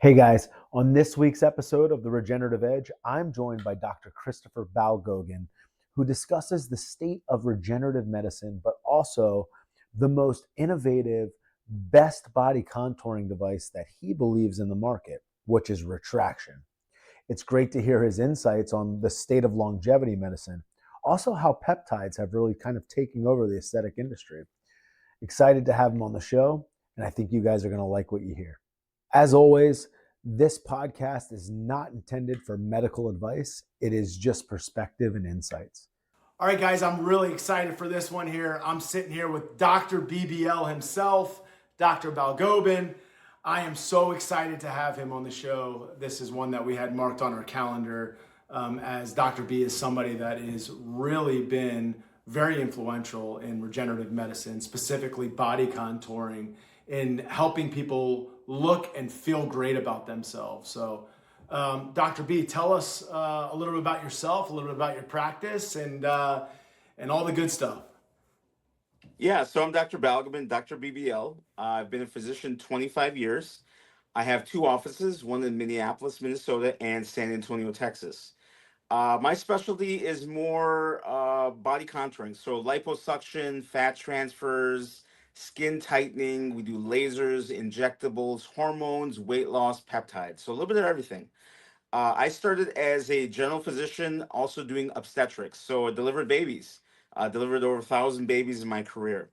Hey guys, on this week's episode of The Regenerative Edge, I'm joined by Dr. Christopher Balgobin, who discusses the state of regenerative medicine, but also the most innovative, best body contouring device that he believes in the market, which is retraction. It's great to hear his insights on the state of longevity medicine, also how peptides have really kind of taken over the aesthetic industry. Excited to have him on the show, and I think you guys are going to like what you hear. As always, this podcast is not intended for medical advice. It is just perspective and insights. All right, guys, I'm really excited for this one here. I'm sitting here with Dr. BBL himself, Dr. Balgobin. I am so excited to have him on the show. This is one that we had marked on our calendar, as Dr. B is somebody that has really been very influential in regenerative medicine, specifically body contouring, in helping people look and feel great about themselves. So, Dr. B, tell us a little bit about yourself, a little bit about your practice, and all the good stuff. Yeah, so I'm Dr. Balgobin, Dr. BBL. I've been a physician 25 years. I have two offices, one in Minneapolis, Minnesota, and San Antonio, Texas. My specialty is more body contouring, so liposuction, fat transfers, skin tightening. We do lasers, injectables, hormones, weight loss, peptides. So a little bit of everything. I started as a general physician, also doing obstetrics. So I delivered babies. Delivered over 1,000 babies in my career.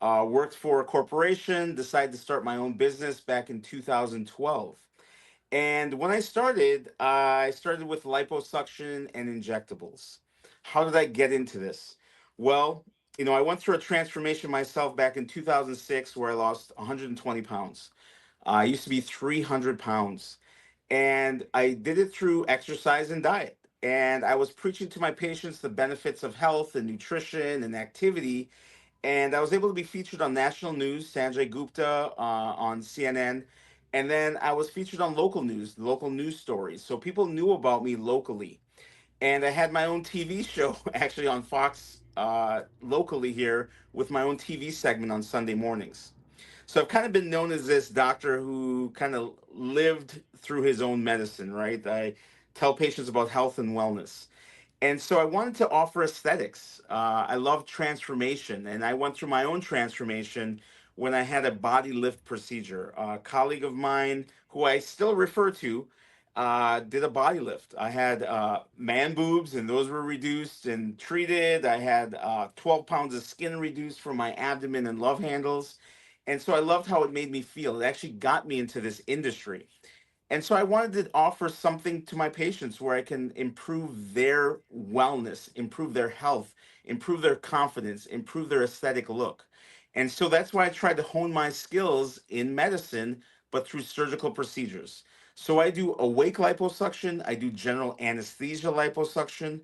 Worked for a corporation, decided to start my own business back in 2012. And when I started with liposuction and injectables. How did I get into this? Well, I went through a transformation myself back in 2006 where I lost 120 pounds. I used to be 300 pounds. And I did it through exercise and diet. And I was preaching to my patients the benefits of health and nutrition and activity. And I was able to be featured on national news, Sanjay Gupta on CNN. And then I was featured on local news, local news stories. So people knew about me locally. And I had my own TV show actually on Fox locally here with my own TV segment on Sunday mornings. So I've kind of been known as this doctor who kind of lived through his own medicine, right? I tell patients about health and wellness. And so I wanted to offer aesthetics. I love transformation, and I went through my own transformation when I had a body lift procedure. A colleague of mine, who I still refer to, did a body lift. I had man boobs, and those were reduced and treated. I had 12 pounds of skin reduced from my abdomen and love handles. And so I loved how it made me feel. It actually got me into this industry. And so I wanted to offer something to my patients where I can improve their wellness, improve their health, improve their confidence, improve their aesthetic look. And so that's why I tried to hone my skills in medicine, but through surgical procedures. So I do awake liposuction, I do general anesthesia liposuction.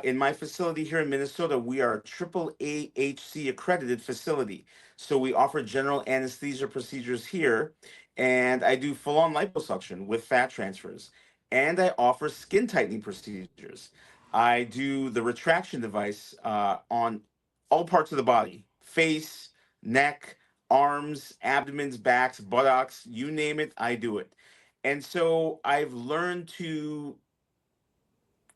In my facility here in Minnesota, we are a triple AHC accredited facility. So we offer general anesthesia procedures here, and I do full on liposuction with fat transfers. And I offer skin tightening procedures. I do the retraction device on all parts of the body: face, neck, arms, abdomens, backs, buttocks, you name it, I do it. And so I've learned to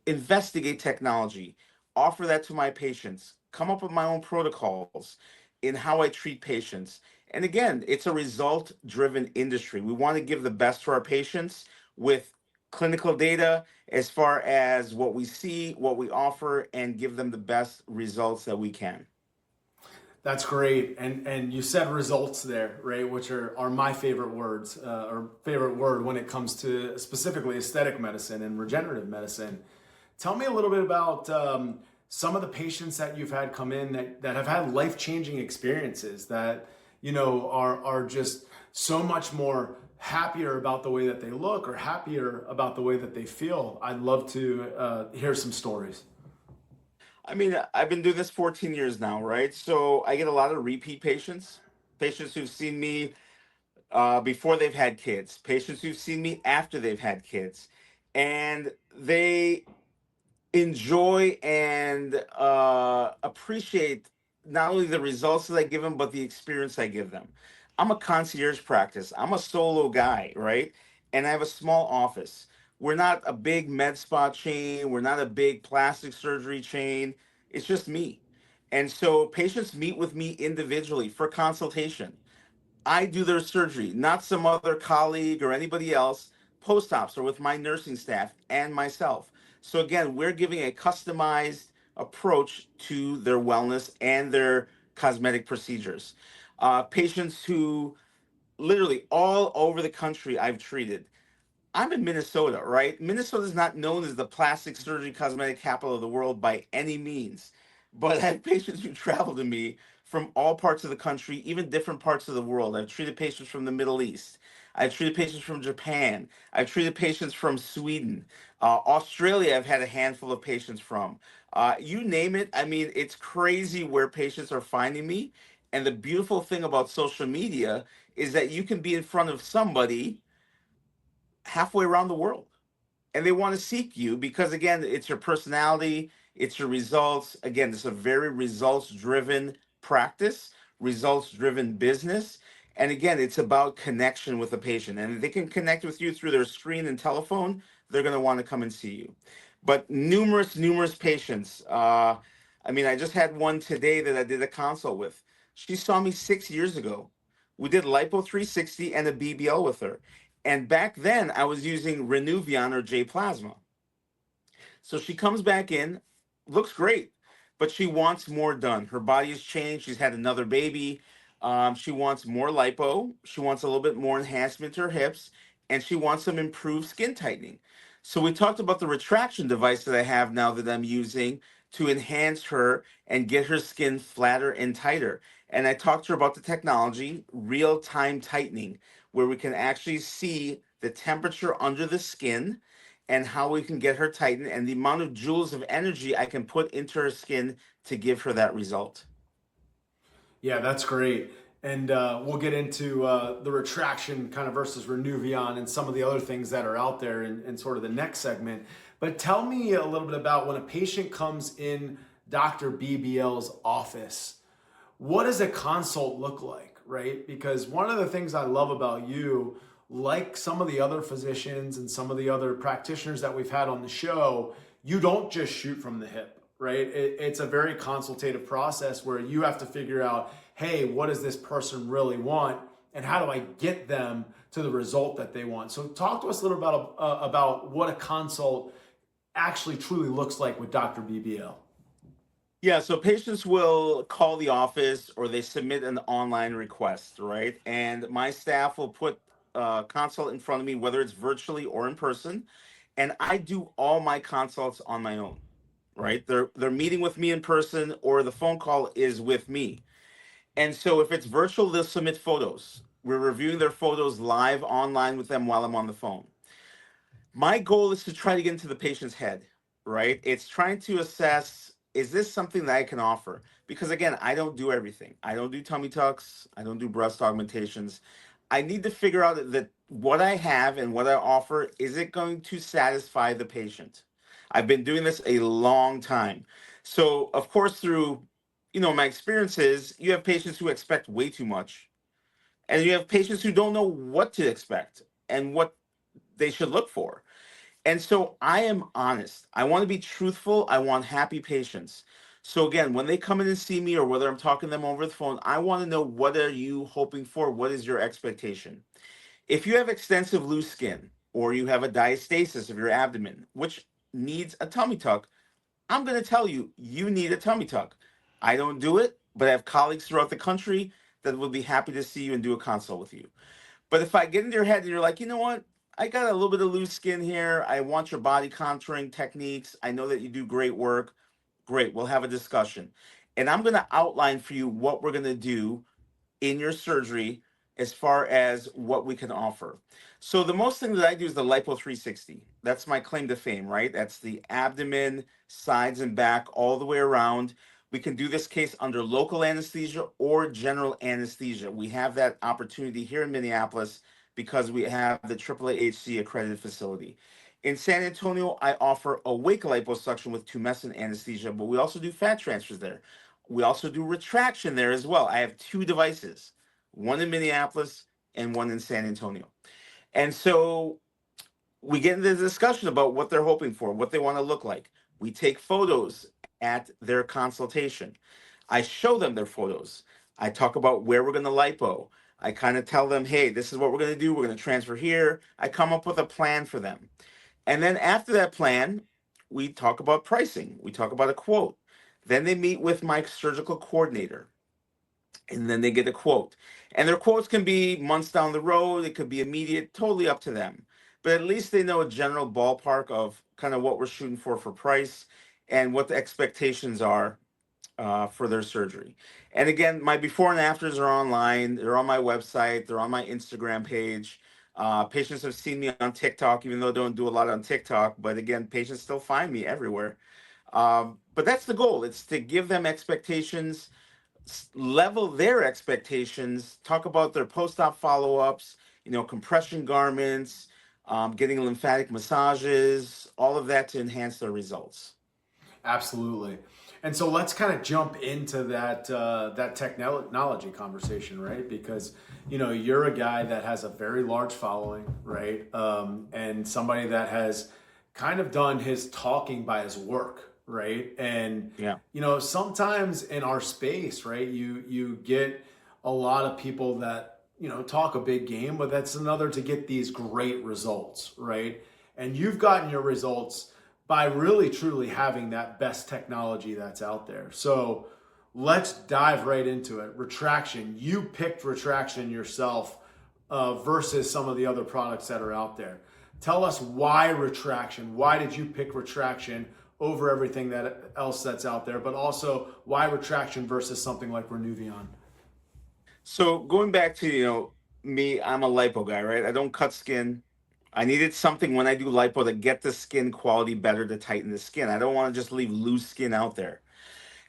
investigate technology, offer that to my patients, come up with my own protocols in how I treat patients. And again, it's a result driven industry. We want to give the best to our patients with clinical data as far as what we see, what we offer, and give them the best results that we can. That's great, and you said results there, right? Which are my favorite words, or favorite word when it comes to specifically aesthetic medicine and regenerative medicine. Tell me a little bit about some of the patients that you've had come in that have had life changing experiences that are just so much more happier about the way that they look or happier about the way that they feel. I'd love to hear some stories. I mean, I've been doing this 14 years now, right? So I get a lot of repeat patients, patients who've seen me before they've had kids, patients who've seen me after they've had kids, and they enjoy and appreciate not only the results that I give them, but the experience I give them. I'm a concierge practice. I'm a solo guy, right? and I have a small office. We're not a big med spa chain. We're not a big plastic surgery chain. It's just me. And so patients meet with me individually for consultation. I do their surgery, not some other colleague or anybody else, post ops or with my nursing staff and myself. So, again, we're giving a customized approach to their wellness and their cosmetic procedures. Patients who literally all over the country I've treated. I'm in Minnesota, right? Minnesota is not known as the plastic surgery cosmetic capital of the world by any means. But I have patients who travel to me from all parts of the country, even different parts of the world. I've treated patients from the Middle East. I've treated patients from Japan. I've treated patients from Sweden. Australia, I've had a handful of patients from. You name it. I mean, it's crazy where patients are finding me. And the beautiful thing about social media is that you can be in front of somebody halfway around the world, and they want to seek you because, again, it's your personality, it's your results. Again, it's a very results driven practice, results driven business. And again, it's about connection with the patient, and if they can connect with you through their screen and telephone, they're going to want to come and see you. But numerous patients, I mean, I just had one today that I did a consult with. She saw me 6 years ago. We did lipo 360 and a BBL with her, and back then I was using Renuvion or J Plasma. So she comes back in, looks great, but she wants more done. Her body has changed. She's had another baby. She wants more lipo. She wants a little bit more enhancement to her hips, and she wants some improved skin tightening. So we talked about the retraction device that I have now that I'm using to enhance her and get her skin flatter and tighter. And I talked to her about the technology, real time tightening, where we can actually see the temperature under the skin and how we can get her tightened and the amount of joules of energy I can put into her skin to give her that result. Yeah, that's great. And we'll get into the retraction kind of versus Renuvion and some of the other things that are out there in sort of the next segment. But tell me a little bit about when a patient comes in Dr. BBL's office, what does a consult look like, right? Because one of the things I love about you, like some of the other physicians and some of the other practitioners that we've had on the show, you don't just shoot from the hip, right? It's a very consultative process where you have to figure out, hey, what does this person really want? And how do I get them to the result that they want? So talk to us a little about what a consult actually truly looks like with Dr. BBL. Yeah, so patients will call the office or they submit an online request, right? And my staff will put a consult in front of me, whether it's virtually or in person. And I do all my consults on my own, right? They're meeting with me in person or the phone call is with me. And so if it's virtual, they'll submit photos. We're reviewing their photos live online with them while I'm on the phone. My goal is to try to get into the patient's head, right? It's trying to assess, is this something that I can offer? Because again, I don't do everything. I don't do tummy tucks, I don't do breast augmentations. I need to figure out that what I have and what I offer, is it going to satisfy the patient? I've been doing this a long time. So, of course, through my experiences, you have patients who expect way too much, and you have patients who don't know what to expect and what they should look for. And so I am honest. I want to be truthful. I want happy patients. So again, when they come in and see me or whether I'm talking to them over the phone, I want to know, what are you hoping for? What is your expectation? If you have extensive loose skin or you have a diastasis of your abdomen, which needs a tummy tuck, I'm going to tell you, you need a tummy tuck. I don't do it, but I have colleagues throughout the country that will be happy to see you and do a consult with you. But if I get into your head and you're like, you know what? I got a little bit of loose skin here. I want your body contouring techniques. I know that you do great work. Great. We'll have a discussion. And I'm going to outline for you what we're going to do in your surgery as far as what we can offer. So the most thing that I do is the lipo 360. That's my claim to fame, right? That's the abdomen, sides and back, all the way around. We can do this case under local anesthesia or general anesthesia. We have that opportunity here in Minneapolis because we have the AAAHC accredited facility. In San Antonio, I offer awake liposuction with tumescent anesthesia, but we also do fat transfers there. We also do retraction there as well. I have two devices, one in Minneapolis and one in San Antonio. And so we get into the discussion about what they're hoping for, what they want to look like. We take photos at their consultation. I show them their photos. I talk about where we're going to lipo. I kind of tell them, hey, this is what we're going to do. We're going to transfer here. I come up with a plan for them. And then after that plan, we talk about pricing. We talk about a quote. Then they meet with my surgical coordinator, and then they get a quote. And their quotes can be months down the road, it could be immediate, totally up to them. But at least they know a general ballpark of kind of what we're shooting for price and what the expectations are for their surgery. And again, my before and afters are online. They're on my website. They're on my Instagram page. Patients have seen me on TikTok, even though I don't do a lot on TikTok. But again, patients still find me everywhere. But that's the goal. It's to give them expectations, level their expectations, talk about their post-op follow-ups, compression garments, getting lymphatic massages, all of that to enhance their results. Absolutely. And so let's kind of jump into that technology conversation, right? Because you're a guy that has a very large following, right? And somebody that has kind of done his talking by his work, right? And Yeah. sometimes in our space, right, you get a lot of people that talk a big game, but that's another to get these great results, right? And you've gotten your results by really truly having that best technology that's out there. So let's dive right into it. Retraction. You picked retraction yourself versus some of the other products that are out there. Tell us why retraction. Why did you pick retraction over everything that else that's out there? But also why retraction versus something like Renuvion? So going back to, me, I'm a lipo guy, right? I don't cut skin. I needed something when I do lipo to get the skin quality better, to tighten the skin. I don't want to just leave loose skin out there.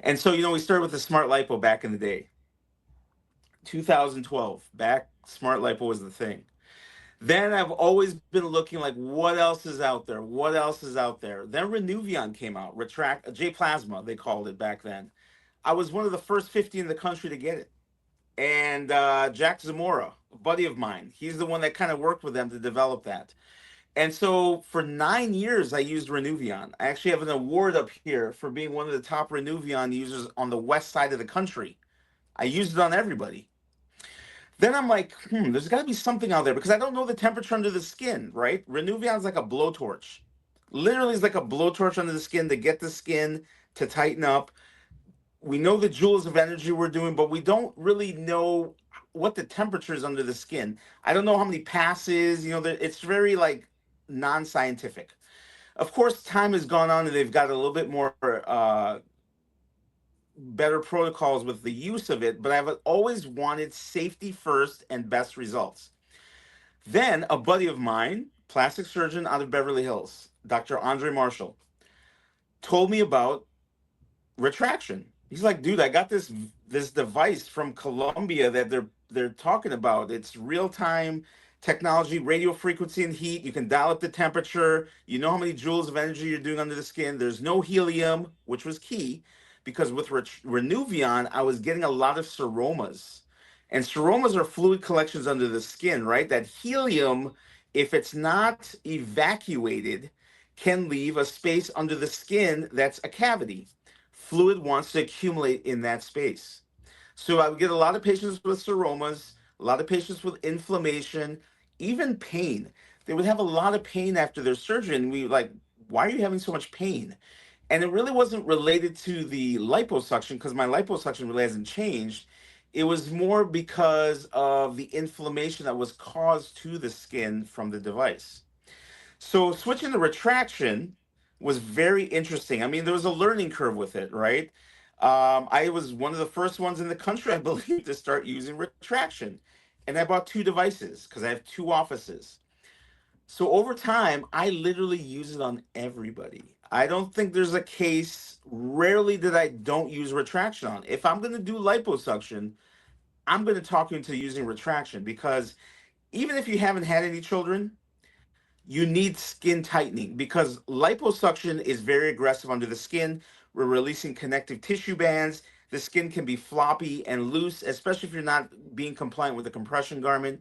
And so, we started with the smart lipo back in the day. 2012, back smart lipo was the thing. Then I've always been looking like what else is out there? What else is out there? Then Renuvion came out, retract J Plasma, they called it back then. I was one of the first 50 in the country to get it. And Jack Zamora, a buddy of mine, he's the one that kind of worked with them to develop that. And so for 9 years, I used Renuvion. I actually have an award up here for being one of the top Renuvion users on the west side of the country. I used it on everybody. Then I'm like, there's got to be something out there because I don't know the temperature under the skin, right? Renuvion's like a blowtorch. Literally, it's like a blowtorch under the skin to get the skin to tighten up. We know the joules of energy we're doing, but we don't really know what the temperature is under the skin. I don't know how many passes, it's very like non-scientific. Of course, time has gone on and they've got a little bit more better protocols with the use of it, but I've always wanted safety first and best results. Then a buddy of mine, plastic surgeon out of Beverly Hills, Dr. Andre Marshall, told me about retraction. He's like, dude, I got this device from Colombia that they're talking about. It's real time technology, radio frequency and heat. You can dial up the temperature. You know how many joules of energy you're doing under the skin. There's no helium, which was key because with Renuvion, I was getting a lot of seromas. And seromas are fluid collections under the skin, right? That helium, if it's not evacuated, can leave a space under the skin that's a cavity. Fluid wants to accumulate in that space. So I would get a lot of patients with seromas, a lot of patients with inflammation, even pain. They would have a lot of pain after their surgery, and we like, why are you having so much pain? And it really wasn't related to the liposuction because my liposuction really hasn't changed. It was more because of the inflammation that was caused to the skin from the device. So switching to retraction was very interesting. I mean, there was a learning curve with it, right? I was one of the first ones in the country, I believe, to start using retraction. And I bought two devices because I have two offices. So over time, I literally use it on everybody. I don't think there's a case, rarely that I don't use retraction on. If I'm going to do liposuction, I'm going to talk you into using retraction because even if you haven't had any children, you need skin tightening because liposuction is very aggressive under the skin. We're releasing connective tissue bands. The skin can be floppy and loose, especially if you're not being compliant with the compression garment.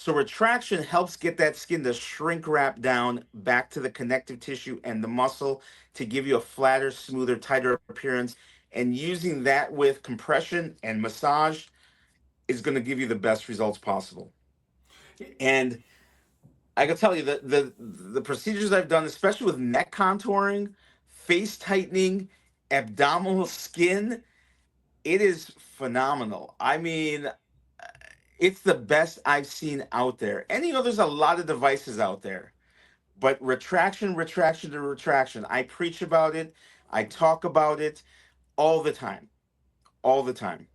So retraction helps get that skin to shrink wrap down back to the connective tissue and the muscle to give you a flatter, smoother, tighter appearance. And using that with compression and massage is going to give you the best results possible. And I can tell you that the procedures I've done, especially with neck contouring, face tightening, abdominal skin, it is phenomenal. I mean, it's the best I've seen out there. And you know, there's a lot of devices out there, but retraction, retraction to retraction. I preach about it. I talk about it all the time, all the time.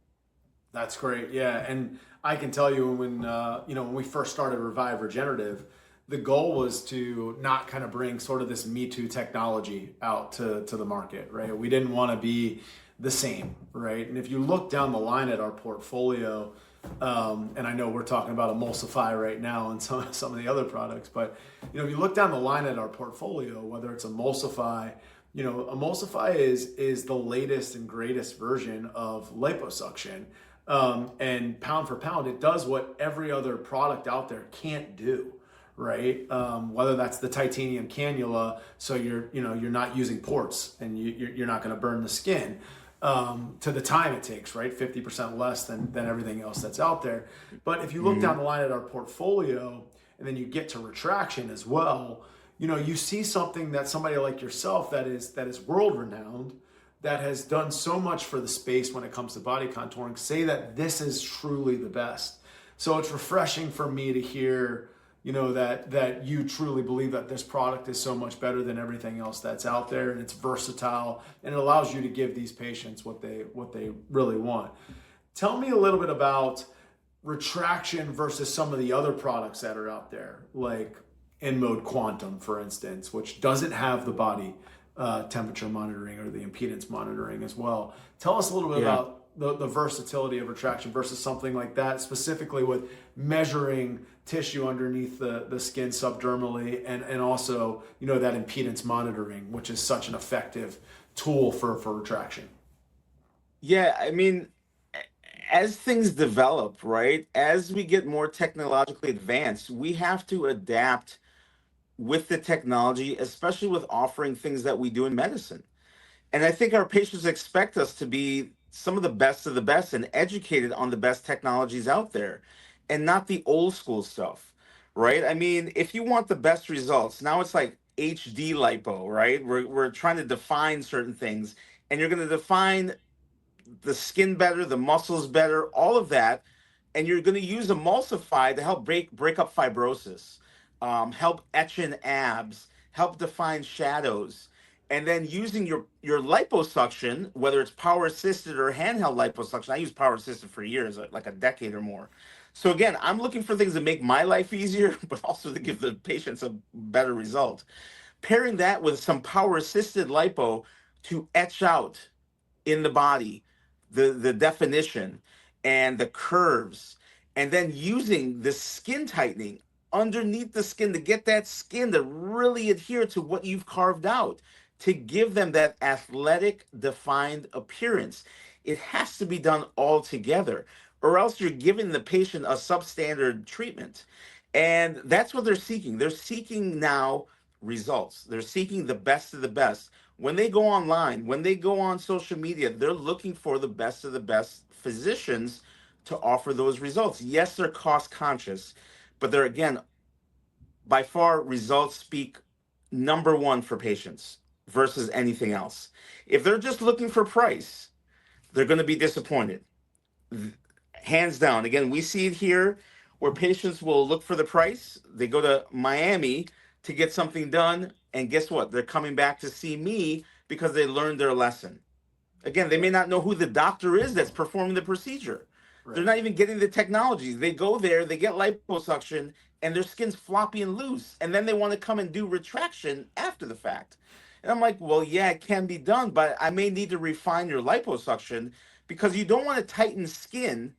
That's great. Yeah, and I can tell you when when we first started Revive Regenerative, the goal was to not kind of bring sort of this Me Too technology out to the market, right? We didn't want to be the same, right? And if you look down the line at our portfolio, and I know we're talking about Emulsify right now and some of the other products, but if you look down the line at our portfolio, whether it's Emulsify, Emulsify is the latest and greatest version of liposuction. And pound for pound, it does what every other product out there can't do, right? Whether that's the titanium cannula, so you're not using ports and you're not going to burn the skin, to the time it takes, right? 50% less than everything else that's out there. But if you look Mm-hmm. down the line at our portfolio, and then you get to retraction as well, you see something that somebody like yourself that is world renowned, that has done so much for the space when it comes to body contouring, say that this is truly the best. So it's refreshing for me to hear, that you truly believe that this product is so much better than everything else that's out there, and it's versatile, and it allows you to give these patients what they really want. Tell me a little bit about retraction versus some of the other products that are out there, like InMode Quantum, for instance, which doesn't have the body temperature monitoring or the impedance monitoring as well. Tell us a little bit Yeah. about the versatility of retraction versus something like that, specifically with measuring tissue underneath the skin subdermally, and also that impedance monitoring, which is such an effective tool for retraction. Yeah, I mean, as things develop, right? As we get more technologically advanced, we have to adapt with the technology, especially with offering things that we do in medicine. And I think our patients expect us to be some of the best and educated on the best technologies out there and not the old school stuff, right? I mean, if you want the best results, now it's like HD lipo, right? We're trying to define certain things, and you're going to define the skin better, the muscles better, all of that, and you're going to use emulsify to help break up fibrosis, help etch in abs, help define shadows, and then using your liposuction, whether it's power assisted or handheld liposuction. I use power assisted for years, like a decade or more. So again, I'm looking for things that make my life easier, but also to give the patients a better result. Pairing that with some power assisted lipo to etch out in the body, the definition and the curves, and then using the skin tightening underneath the skin to get that skin to really adhere to what you've carved out, to give them that athletic defined appearance. It has to be done all together, or else you're giving the patient a substandard treatment. And that's what they're seeking. They're seeking now results. They're seeking the best of the best. When they go online, when they go on social media, they're looking for the best of the best physicians to offer those results. Yes, they're cost conscious, but they're, again, by far, results speak number one for patients versus anything else. If they're just looking for price, they're going to be disappointed. Hands down. Again, we see it here where patients will look for the price. They go to Miami to get something done. And guess what? They're coming back to see me because they learned their lesson. Again, they Yeah. may not know who the doctor is that's performing the procedure. They're Right. not even getting the technology. They go there, they get liposuction, and their skin's floppy and loose. And then they want to come and do retraction after the fact. And I'm like, well, yeah, it can be done, but I may need to refine your liposuction because you don't want to tighten skin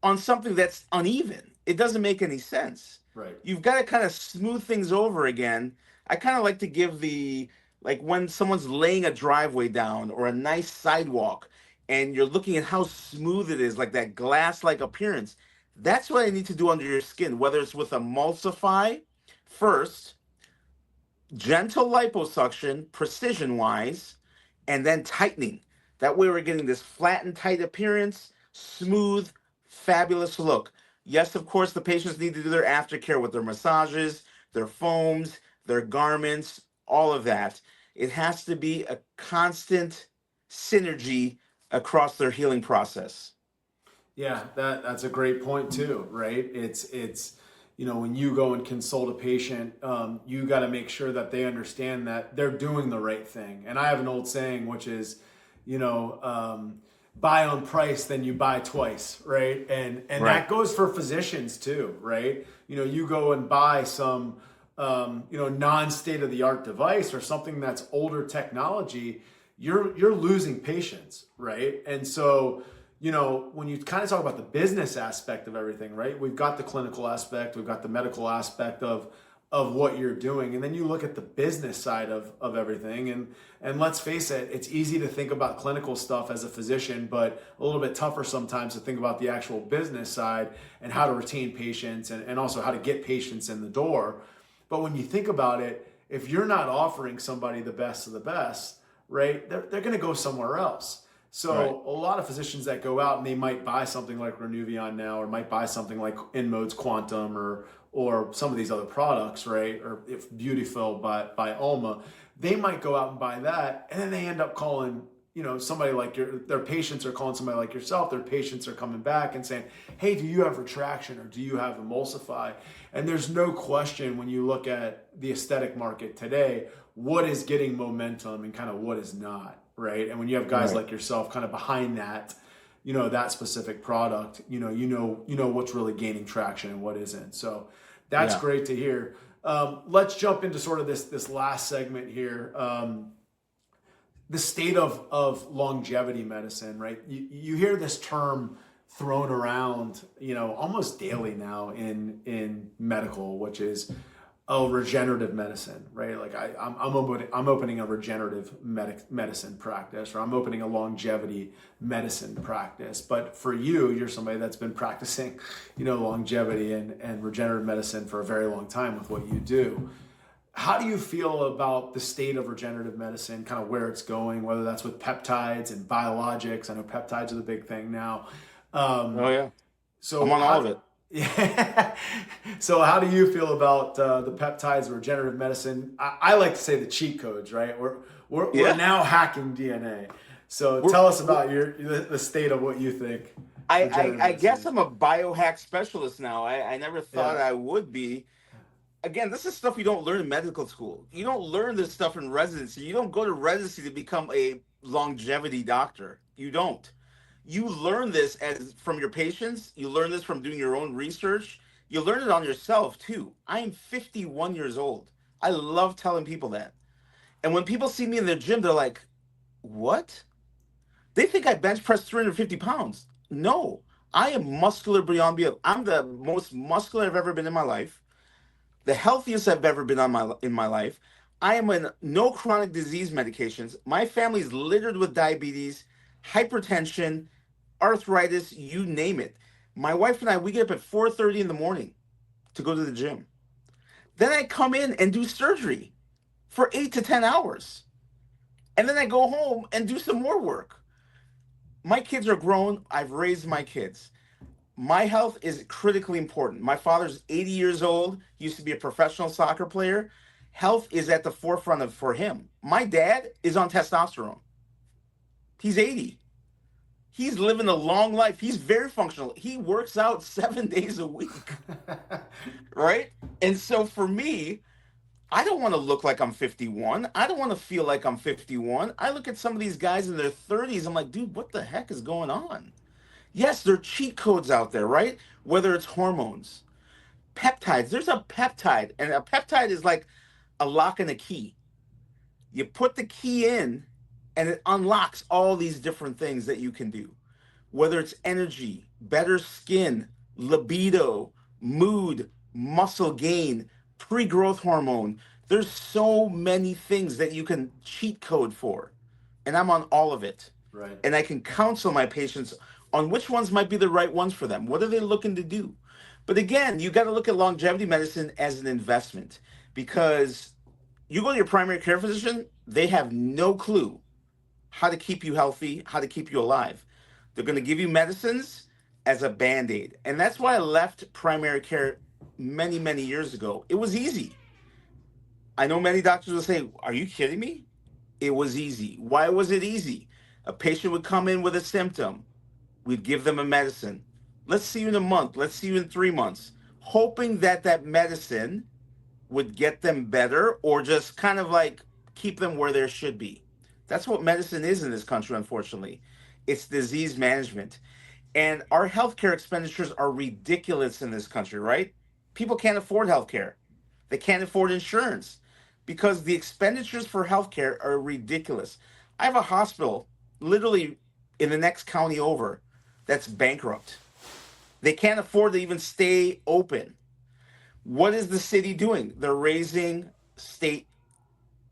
on something that's uneven. It doesn't make any sense. Right. You've got to kind of smooth things over again. I kind of like to give like when someone's laying a driveway down or a nice sidewalk and you're looking at how smooth it is, like that glass like appearance. That's what I need to do under your skin, whether it's with emulsify first, gentle liposuction, precision wise, and then tightening. That way, we're getting this flat and tight appearance, smooth, fabulous look. Yes, of course, the patients need to do their aftercare with their massages, their foams, their garments, all of that. It has to be a constant synergy across their healing process. Yeah, that's a great point too, right? When you go and consult a patient, you got to make sure that they understand that they're doing the right thing. And I have an old saying, which is, you know, buy on price, then you buy twice, right? And Right. that goes for physicians too, right? You go and buy some, non-state of the art device or something that's older technology, you're losing patients, right? And so when you kind of talk about the business aspect of everything, right? We've got the clinical aspect, we've got the medical aspect of what you're doing, and then you look at the business side of everything. And let's face it, it's easy to think about clinical stuff as a physician, but a little bit tougher sometimes to think about the actual business side and how to retain patients and also how to get patients in the door. But when you think about it, if you're not offering somebody the best of the best, right, they're going to go somewhere else. Right. So a lot of physicians that go out and they might buy something like Renuvion now, or might buy something like InMode's Quantum, or some of these other products, right? Or if Beautiful by Alma, they might go out and buy that, and then they end up calling, somebody like their patients are calling somebody like yourself. Their patients are coming back and saying, "Hey, do you have retraction or do you have emulsify?" And there's no question when you look at the aesthetic market today, what is getting momentum and kind of what is not, right? And when you have guys Right. like yourself kind of behind that, that specific product, what's really gaining traction and what isn't. So that's Yeah. great to hear. Let's jump into sort of this last segment here. The state of longevity medicine, right? You hear this term thrown around, almost daily now in medical, which is regenerative medicine, right? Like I'm opening a regenerative medicine practice, or I'm opening a longevity medicine practice. But for you, you're somebody that's been practicing, longevity and regenerative medicine for a very long time with what you do. How do you feel about the state of regenerative medicine, kind of where it's going, whether that's with peptides and biologics? I know peptides are the big thing now. Oh, Um, yeah. I'm so on all how of it. yeah. So how do you feel about the peptides, regenerative medicine? I like to say the cheat codes, right? We're Yeah. now hacking DNA. So We're, tell us we're about the state of what you think I, regenerative I medicine guess is. I'm a biohack specialist now. I never thought Yeah. I would be. Again, this is stuff you don't learn in medical school. You don't learn this stuff in residency. You don't go to residency to become a longevity doctor. You don't. You learn this as from your patients. You learn this from doing your own research. You learn it on yourself too. I am 51 years old. I love telling people that. And when people see me in the gym, they're like, "What?" They think I bench press 350 pounds. No, I am muscular beyond belief. I'm the most muscular I've ever been in my life, the healthiest I've ever been in my life. I am on no chronic disease medications. My family's littered with diabetes, hypertension, arthritis, you name it. My wife and I, we get up at 4:30 in the morning to go to the gym. Then I come in and do surgery for 8 to 10 hours. And then I go home and do some more work. My kids are grown. I've raised my kids. My health is critically important. My father's 80 years old, he used to be a professional soccer player. Health is at the forefront of for him. My dad is on testosterone. He's 80. He's living a long life. He's very functional. He works out 7 days a week, right? And so for me, I don't want to look like I'm 51. I don't want to feel like I'm 51. I look at some of these guys in their 30s. I'm like, dude, what the heck is going on? Yes, there are cheat codes out there, right? Whether it's hormones, peptides. There's a peptide, and a peptide is like a lock and a key. You put the key in, and it unlocks all these different things that you can do. Whether it's energy, better skin, libido, mood, muscle gain, pre growth hormone. There's so many things that you can cheat code for. And I'm on all of it. Right. And I can counsel my patients on which ones might be the right ones for them. What are they looking to do? But again, you got to look at longevity medicine as an investment, because you go to your primary care physician, they have no clue how to keep you healthy, how to keep you alive. They're going to give you medicines as a band aid. And that's why I left primary care many, many years ago. It was easy. I know many doctors will say, "Are you kidding me?" It was easy. Why was it easy? A patient would come in with a symptom. We'd give them a medicine. Let's see you in a month. Let's see you in 3 months, hoping that that medicine would get them better or just kind of like keep them where they should be. That's what medicine is in this country, unfortunately. It's disease management. And our healthcare expenditures are ridiculous in this country, right? People can't afford healthcare. They can't afford insurance because the expenditures for healthcare are ridiculous. I have a hospital literally in the next county over that's bankrupt. They can't afford to even stay open. What is the city doing? They're raising state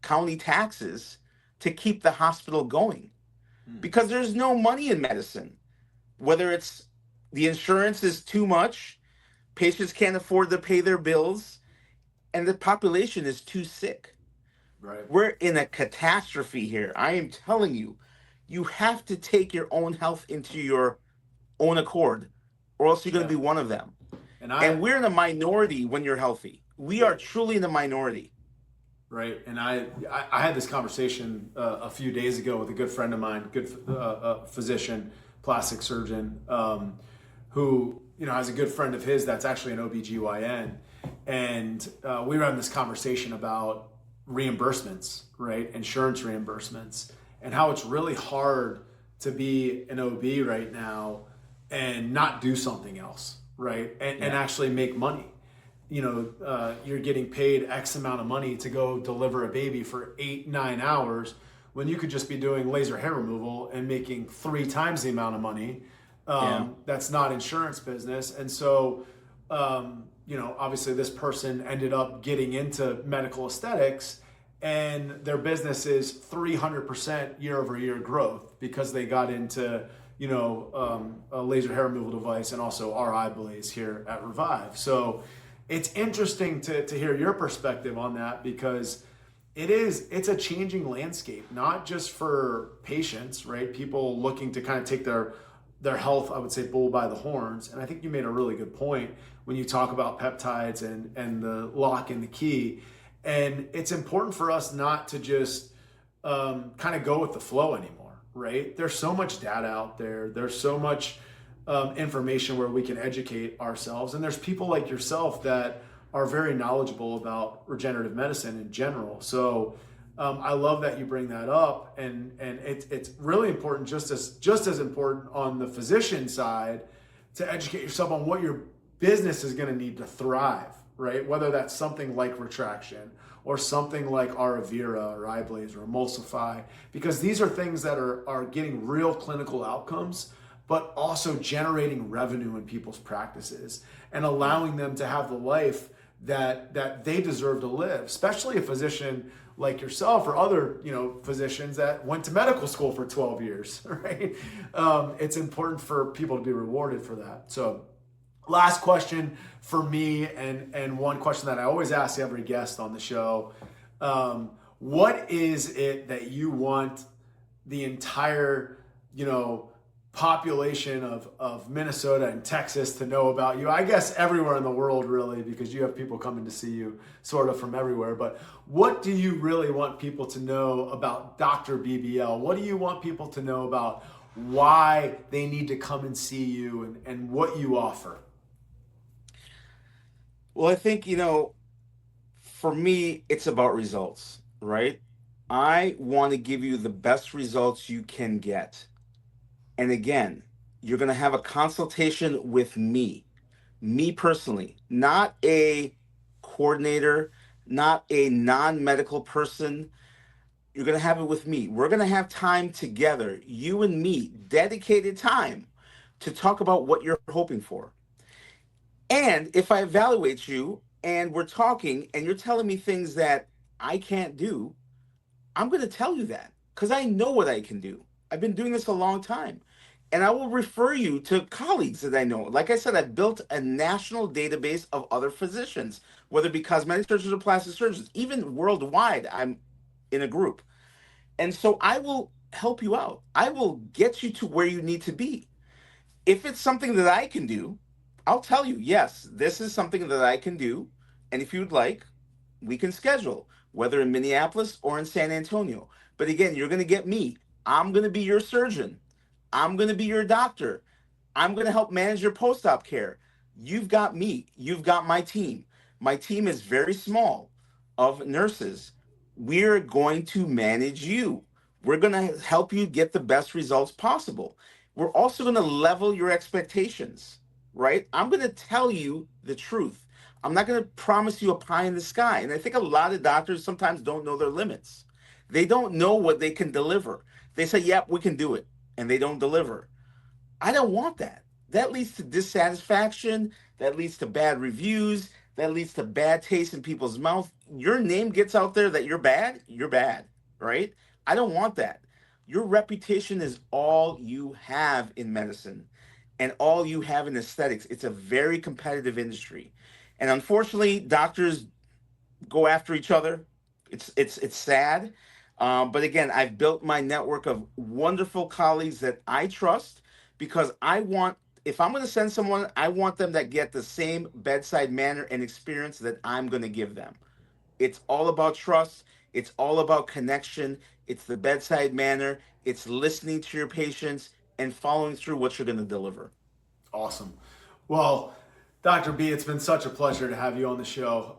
county taxes to keep the hospital going because there's no money in medicine. Whether it's the insurance is too much, patients can't afford to pay their bills, and the population is too sick. Right. We're in a catastrophe here. I am telling you, you have to take your own health into your own accord, or else you're going to Yeah. be one of them. And I And we're in a minority when you're healthy. We are truly in the minority. Right, and I had this conversation a few days ago with a good friend of mine, good physician, plastic surgeon, who has a good friend of his that's actually an OBGYN, and we were having this conversation about reimbursements, right, insurance reimbursements, and how it's really hard to be an OB right now and not do something else, right, and Yeah. actually make money. You're getting paid X amount of money to go deliver a baby for 8-9 hours when you could just be doing laser hair removal and making 3 times the amount of money. Yeah. That's not insurance business. And so, obviously this person ended up getting into medical aesthetics, and their business is 300% year over year growth because they got into a laser hair removal device and also our eye blaze here at Revive. So it's interesting to hear your perspective on that, because it's a changing landscape, not just for patients, right? People looking to kind of take their health, I would say, bull by the horns. And I think you made a really good point when you talk about peptides and the lock and the key. And it's important for us not to just kind of go with the flow anymore, right? There's so much data out there. There's so much information where we can educate ourselves. And there's people like yourself that are very knowledgeable about regenerative medicine in general. So I love that you bring that up, and it's really important, just as important on the physician side, to educate yourself on what your business is going to need to thrive, right? Whether that's something like retraction or something like Aravira or iBlaze or Emulsify, because these are things that are getting real clinical outcomes, but also generating revenue in people's practices and allowing them to have the life that they deserve to live, especially a physician like yourself or other physicians that went to medical school for 12 years, right? It's important for people to be rewarded for that. So last question for me, and one question that I always ask every guest on the show. What is it that you want the entire population of Minnesota and Texas to know about you? I guess everywhere in the world, really, because you have people coming to see you sort of from everywhere. But what do you really want people to know about Dr. BBL? What do you want people to know about why they need to come and see you, and what you offer? Well, I think, for me, it's about results, right? I want to give you the best results you can get. And again, you're going to have a consultation with me personally, not a coordinator, not a non medical person. You're going to have it with me. We're going to have time together, you and me, dedicated time to talk about what you're hoping for. And if I evaluate you and we're talking and you're telling me things that I can't do, I'm going to tell you that because I know what I can do. I've been doing this a long time. and I will refer you to colleagues that I know. Like I said, I've built a national database of other physicians, whether it be cosmetic surgeons or plastic surgeons, even worldwide. I'm in a group. And so I will help you out. I will get you to where you need to be. If it's something that I can do, I'll tell you, yes, this is something that I can do. And if you'd like, we can schedule, whether in Minneapolis or in San Antonio. But again, you're going to get me. I'm going to be your surgeon. I'm going to be your doctor. I'm going to help manage your post op care. You've got me. You've got my team. My team is very small of nurses. We're going to manage you. We're going to help you get the best results possible. We're also going to level your expectations, right? I'm going to tell you the truth. I'm not going to promise you a pie in the sky. And I think a lot of doctors sometimes don't know their limits. They don't know what they can deliver. They say, yep, we can do it. And they don't deliver. I don't want that. That leads to dissatisfaction. That leads to bad reviews. That leads to bad taste in people's mouth. Your name gets out there that you're bad, right? I don't want that. Your reputation is all you have in medicine and all you have in aesthetics. It's a very competitive industry. And unfortunately, doctors go after each other. It's sad, but again, I've built my network of wonderful colleagues that I trust because I want. If I'm going to send someone, I want them that get the same bedside manner and experience that I'm going to give them. It's all about trust. It's all about connection. It's the bedside manner. It's listening to your patients and following through what you're going to deliver. Awesome. Well, Dr. B, it's been such a pleasure to have you on the show.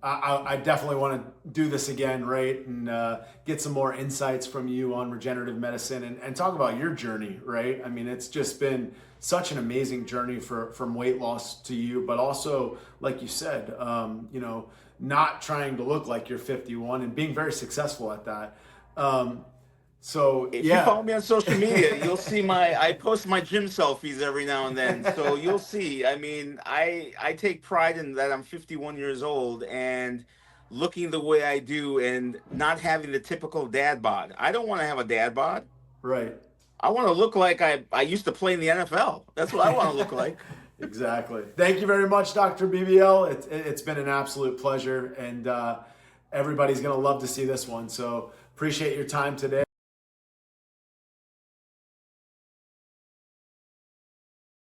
I definitely want to do this again, right? And get some more insights from you on regenerative medicine and talk about your journey, right? I mean, it's just been such an amazing journey from weight loss to you, but also, like you said, not trying to look like you're 51 and being very successful at that. So If you yeah. follow me on social media, you'll see I post my gym selfies every now and then. So you'll see. I mean, I take pride in that I'm 51 years old and looking the way I do and not having the typical dad bod. I don't want to have a dad bod. Right. I want to look like I used to play in the NFL. That's what I want to look like. Exactly. Thank you very much, Dr. BBL. It's been an absolute pleasure, and everybody's going to love to see this one. So appreciate your time today.